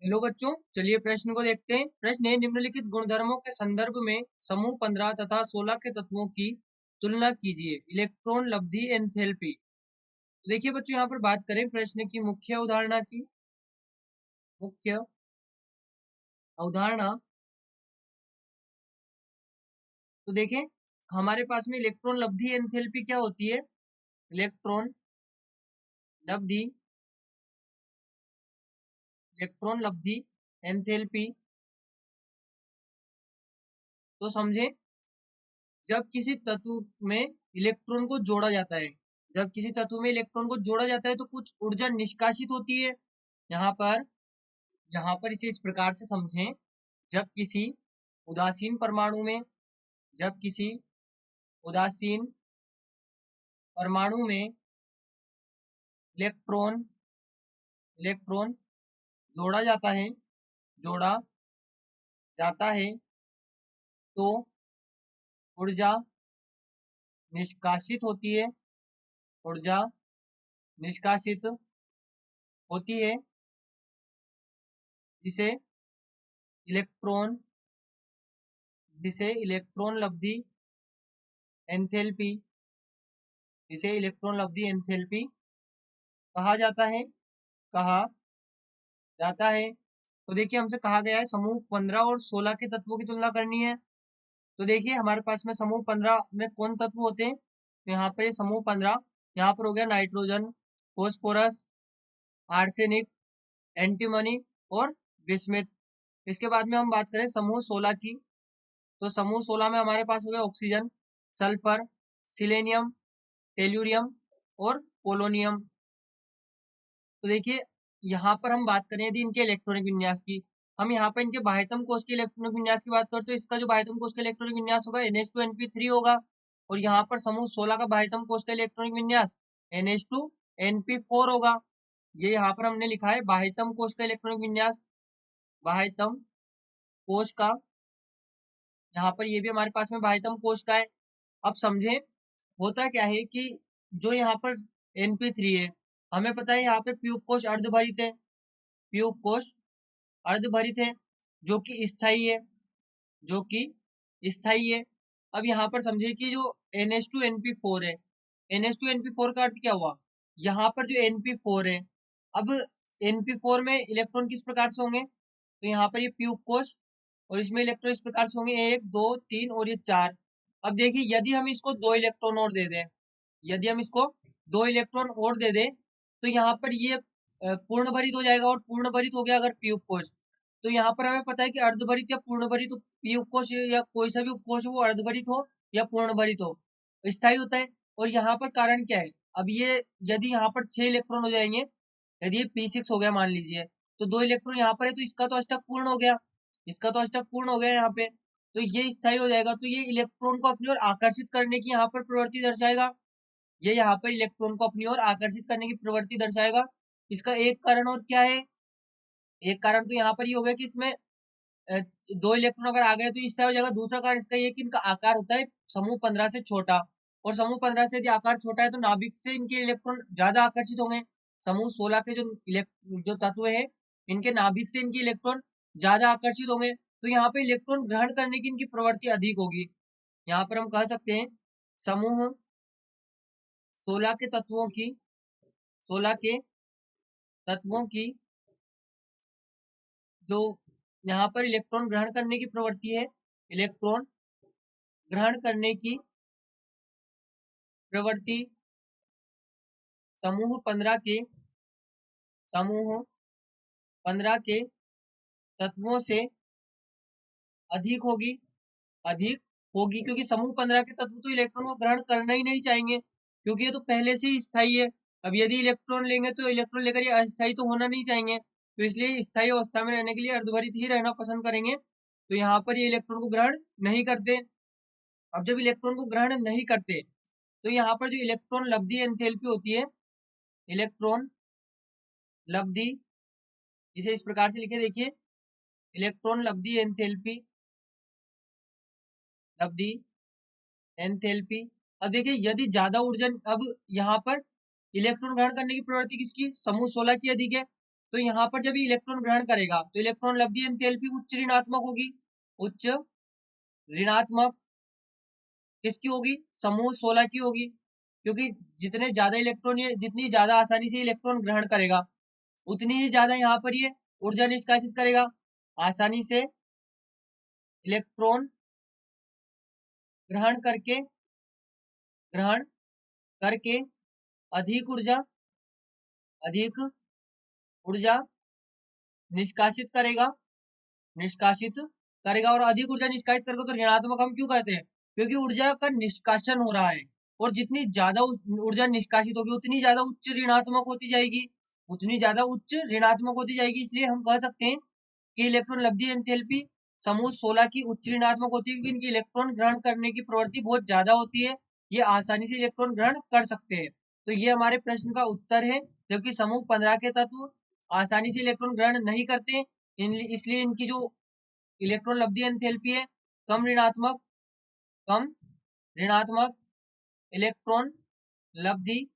Hello बच्चों, चलिए प्रश्न को देखते हैं। प्रश्न है, निम्नलिखित गुणधर्मों के संदर्भ में समूह 15 तथा 16 के तत्वों की तुलना कीजिए। इलेक्ट्रॉन लब्धि एंथैल्पी। देखिए बच्चों, यहाँ पर बात करें प्रश्न की मुख्य अवधारणा की। मुख्य अवधारणा तो देखें, हमारे पास में इलेक्ट्रॉन लब्धि एंथैल्पी क्या होती है। इलेक्ट्रॉन लब्धि इलेक्ट्रॉन लब्धि एंथैल्पी तो समझे, जब किसी तत्व में इलेक्ट्रॉन को जोड़ा जाता है, जब किसी तत्व में इलेक्ट्रॉन को जोड़ा जाता है तो कुछ ऊर्जा निष्कासित होती है। यहाँ पर यहाँ पर इसे इस प्रकार से समझें, जब किसी उदासीन परमाणु में जब किसी उदासीन परमाणु में इलेक्ट्रॉन इलेक्ट्रॉन जोड़ा जाता है जोड़ा जाता है तो ऊर्जा निष्कासित होती है ऊर्जा निष्कासित होती है जिसे इलेक्ट्रॉन जिसे इलेक्ट्रॉन लब्धि एंथैल्पी जिसे इलेक्ट्रॉन लब्धि एंथैल्पी कहा जाता है कहा जाता है। तो देखिए, हमसे कहा गया है समूह 15 और 16 के तत्वों की तुलना करनी है। तो देखिए, हमारे पास में समूह 15 में कौन तत्व होते हैं। तो यहाँ पर ये समूह 15, यहाँ पर हो गया नाइट्रोजन, फॉस्फोरस, आर्सेनिक, एंटीमनी और बिस्मिथ। इसके बाद में हम बात करें समूह 16 की। तो समूह 16 में हमारे पास हो गया ऑक्सीजन, सल्फर, सिलेनियम, टेल्यूरियम और पोलोनियम। तो देखिए, यहाँ पर हम बात करें यदि इनके इलेक्ट्रॉनिक विन्यास की, हम यहाँ पर इनके बाह्यतम कोश के इलेक्ट्रॉनिक विन्यास की बात करते हैं। तो इसका जो बाह्यतम कोश का इलेक्ट्रॉनिक विन्यास होगा NH2NP3 होगा। और यहाँ पर समूह 16 का बाह्यतम कोश का इलेक्ट्रॉनिक विन्यास NH2NP4 होगा। ये यहाँ पर हमने लिखा है बाह्यतम कोश का इलेक्ट्रॉनिक विन्यास, बाह्यतम कोश का। यहाँ पर ये भी हमारे पास में बाह्यतम कोश का है। अब समझे, होता क्या है कि जो यहाँ पर NP3 है, हमें पता है यहाँ पे प्यूप कोश अर्धभरित है, प्यूप कोश अर्धभरित है, जो कि स्थायी है, जो कि स्थायी है। अब यहाँ पर समझे कि जो NH2NP4 है, NH2NP4 का अर्थ क्या हुआ। यहाँ पर जो NP4 है, अब NP4 में इलेक्ट्रॉन किस प्रकार से होंगे। तो यहाँ पर ये प्यूप कोश और इसमें इलेक्ट्रॉन इस प्रकार से होंगे, 1 2 3 और ये 4। अब देखिए, यदि हम इसको 2 इलेक्ट्रॉन और दे दें, यदि हम इसको 2 इलेक्ट्रॉन और दे दें, तो यहाँ पर ये पूर्ण भरित हो जाएगा। और पूर्ण भरित हो गया अगर पी उपकोश, तो यहाँ पर हमें पता है कि अर्धभरित या पूर्ण भरित पी उपकोश या कोई सा भी उपकोश हो, वो अर्धभरित हो या पूर्ण भरित हो, स्थायी होता है। और यहाँ पर कारण क्या है, अब ये यदि यहाँ पर 6 इलेक्ट्रॉन हो जाएंगे, यदि ये P6 हो गया मान लीजिए, तो 2 इलेक्ट्रॉन यहाँ पर है, तो इसका तो अष्टक पूर्ण हो गया, इसका तो अष्टक पूर्ण हो गया यहाँ पे, तो ये स्थायी हो जाएगा। तो ये इलेक्ट्रॉन को अपनी ओर आकर्षित करने की यहाँ पर प्रवृत्ति दर्शाएगा, ये यहाँ पर इलेक्ट्रॉन को अपनी ओर आकर्षित करने की प्रवृत्ति दर्शाएगा। इसका एक कारण और क्या है, एक कारण तो यहाँ पर ये हो गया कि इसमें 2 इलेक्ट्रॉन अगर आ गए तो इससे हो जाएगा। दूसरा कारण इसका ये कि इनका आकार होता है समूह 15 से छोटा, और समूह 15 से यदि आकार छोटा है तो नाभिक से इनके इलेक्ट्रॉन ज्यादा आकर्षित होंगे। समूह 16 के जो तत्व है, इनके नाभिक से इनके इलेक्ट्रॉन ज्यादा आकर्षित होंगे, तो यहाँ पे इलेक्ट्रॉन ग्रहण करने की इनकी प्रवृत्ति अधिक होगी। यहाँ पर हम कह सकते हैं समूह 16 के तत्वों की 16 के तत्वों की जो यहाँ पर इलेक्ट्रॉन ग्रहण करने की प्रवृत्ति है, इलेक्ट्रॉन ग्रहण करने की प्रवृत्ति समूह 15 के समूह 15 के तत्वों से अधिक होगी अधिक होगी, क्योंकि समूह 15 के तत्व तो इलेक्ट्रॉन को ग्रहण करना ही नहीं चाहेंगे, क्योंकि ये तो पहले से ही स्थायी है। अब यदि इलेक्ट्रॉन लेंगे तो इलेक्ट्रॉन लेकर ये अस्थायी तो होना नहीं चाहेंगे, तो इसलिए स्थायी अवस्था में रहने के लिए अर्धभरित ही रहना पसंद करेंगे। तो यहाँ पर ये इलेक्ट्रॉन को ग्रहण नहीं करते। अब जब इलेक्ट्रॉन को ग्रहण नहीं करते, तो यहाँ पर जो इलेक्ट्रॉन लब्धि एंथैल्पी होती है, इलेक्ट्रॉन लब्धि, इसे इस प्रकार से लिखे, देखिए, इलेक्ट्रॉन लब्धि एंथैल्पी। अब देखिए, यदि ज्यादा ऊर्जा, अब यहाँ पर इलेक्ट्रॉन ग्रहण करने की प्रवृत्ति किसकी, समूह 16 की अधिक है। तो यहाँ पर जब ये इलेक्ट्रॉन ग्रहण करेगा तो इलेक्ट्रॉन लब्धि एंथैल्पी उच्च ऋणात्मक होगी। उच्च ऋणात्मक किसकी होगी? समूह 16 की होगी, क्योंकि जितने ज्यादा इलेक्ट्रॉन ये जितनी ज्यादा आसानी से इलेक्ट्रॉन ग्रहण करेगा उतनी ही ज्यादा यहाँ पर ये ऊर्जा निष्कासित करेगा। आसानी से इलेक्ट्रॉन ग्रहण करके अधिक ऊर्जा निष्कासित करेगा और अधिक ऊर्जा निष्कासित करेगा। तो ऋणात्मक हम क्यों कहते हैं? क्योंकि ऊर्जा का निष्कासन हो रहा है, और जितनी ज्यादा ऊर्जा निष्कासित होगी उतनी ज्यादा उच्च ऋणात्मक होती जाएगी। इसलिए हम कह सकते हैं कि इलेक्ट्रॉन लब्धि एंथैल्पी समूह 16 की उच्च ऋणात्मक होती है, क्योंकि इनकी इलेक्ट्रॉन ग्रहण करने की प्रवृत्ति बहुत ज्यादा होती है। ये आसानी से इलेक्ट्रॉन ग्रहण कर सकते हैं। तो ये हमारे प्रश्न का उत्तर है। जबकि समूह 15 के तत्व आसानी से इलेक्ट्रॉन ग्रहण नहीं करते, इसलिए इनकी जो इलेक्ट्रॉन लब्धि एंथैल्पी है कम ऋणात्मक इलेक्ट्रॉन लब्धि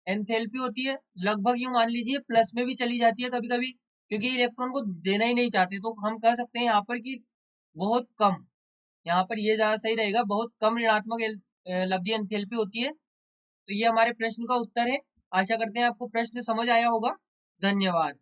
एंथैल्पी होती है। लगभग यूं मान लीजिए प्लस में भी चली जाती है कभी कभी, क्योंकि इलेक्ट्रॉन को देना ही नहीं चाहते। तो हम कह सकते हैं यहाँ पर कि बहुत कम, यहाँ पर ये ज्यादा सही रहेगा, बहुत कम ऋणात्मक लब्धि एंथैल्पी होती है। तो ये हमारे प्रश्न का उत्तर है। आशा करते हैं आपको प्रश्न समझ आया होगा। धन्यवाद।